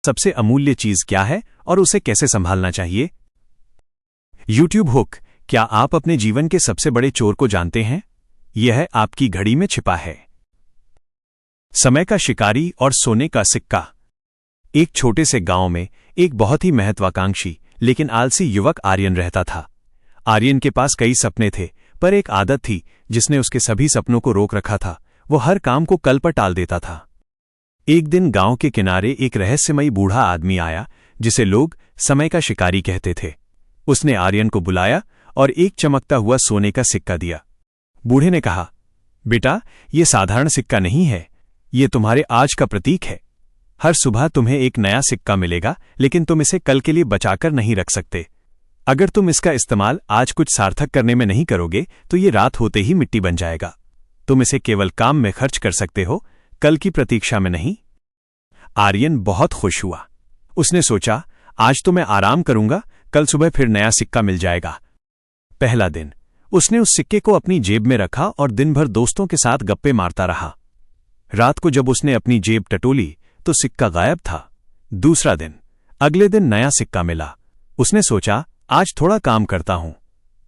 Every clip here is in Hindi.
सबसे अमूल्य चीज क्या है और उसे कैसे संभालना चाहिए? YouTube hook. क्या आप अपने जीवन के सबसे बड़े चोर को जानते हैं? यह आपकी घड़ी में छिपा है। समय का शिकारी और सोने का सिक्का। एक छोटे से गांव में एक बहुत ही महत्वाकांक्षी लेकिन आलसी युवक आर्यन रहता था। आर्यन के पास कई सपने थे, पर एक आदत थी जिसने उसके सभी सपनों को रोक रखा था। वो हर काम को कल पर टाल देता था। एक दिन गांव के किनारे एक रहस्यमयी बूढ़ा आदमी आया जिसे लोग समय का शिकारी कहते थे। उसने आर्यन को बुलाया और एक चमकता हुआ सोने का सिक्का दिया। बूढ़े ने कहा, बेटा, ये साधारण सिक्का नहीं है, ये तुम्हारे आज का प्रतीक है। हर सुबह तुम्हें एक नया सिक्का मिलेगा, लेकिन तुम इसे कल के लिए बचाकर नहीं रख सकते। अगर तुम इसका इस्तेमाल आज कुछ सार्थक करने में नहीं करोगे तो ये रात होते ही मिट्टी बन जाएगा। तुम इसे केवल काम में खर्च कर सकते हो, कल की प्रतीक्षा में नहीं। आर्यन बहुत खुश हुआ। उसने सोचा, आज तो मैं आराम करूंगा, कल सुबह फिर नया सिक्का मिल जाएगा। पहला दिन उसने उस सिक्के को अपनी जेब में रखा और दिन भर दोस्तों के साथ गप्पे मारता रहा। रात को जब उसने अपनी जेब टटोली तो सिक्का गायब था। दूसरा दिन, अगले दिन नया सिक्का मिला। उसने सोचा, आज थोड़ा काम करता हूं।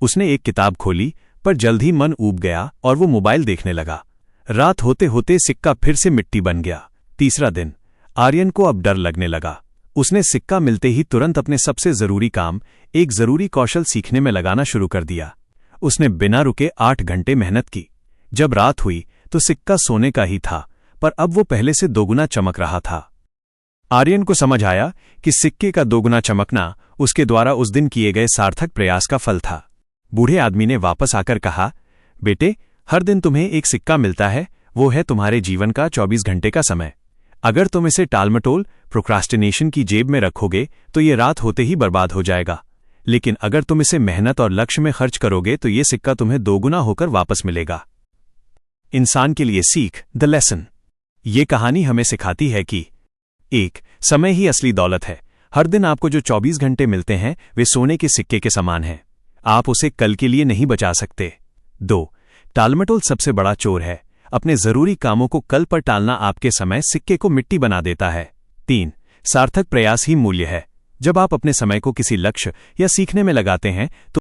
उसने एक किताब खोली, पर जल्द ही मन ऊब गया और वो मोबाइल देखने लगा। रात होते होते सिक्का फिर से मिट्टी बन गया। तीसरा दिन, आर्यन को अब डर लगने लगा। उसने सिक्का मिलते ही तुरंत अपने सबसे जरूरी काम, एक जरूरी कौशल सीखने में लगाना शुरू कर दिया। उसने बिना रुके 8 घंटे मेहनत की। जब रात हुई तो सिक्का सोने का ही था, पर अब वो पहले से दोगुना चमक रहा था। आर्यन को समझ आया कि सिक्के का दोगुना चमकना उसके द्वारा उस दिन किए गए सार्थक प्रयास का फल था। बूढ़े आदमी ने वापस आकर कहा, बेटे, हर दिन तुम्हें एक सिक्का मिलता है, वो है तुम्हारे जीवन का 24 घंटे का समय। अगर तुम इसे टालमटोल, प्रोक्रास्टिनेशन की जेब में रखोगे तो ये रात होते ही बर्बाद हो जाएगा। लेकिन अगर तुम इसे मेहनत और लक्ष्य में खर्च करोगे तो ये सिक्का तुम्हें दोगुना होकर वापस मिलेगा। इंसान के लिए सीख, द लेसन। ये कहानी हमें सिखाती है कि 1. समय ही असली दौलत है। हर दिन आपको जो 24 घंटे मिलते हैं वे सोने के सिक्के के समान हैं। आप उसे कल के लिए नहीं बचा सकते। 2. टालमटोल सबसे बड़ा चोर है। अपने जरूरी कामों को कल पर टालना आपके समय सिक्के को मिट्टी बना देता है। 3. सार्थक प्रयास ही मूल्य है। जब आप अपने समय को किसी लक्ष्य या सीखने में लगाते हैं तो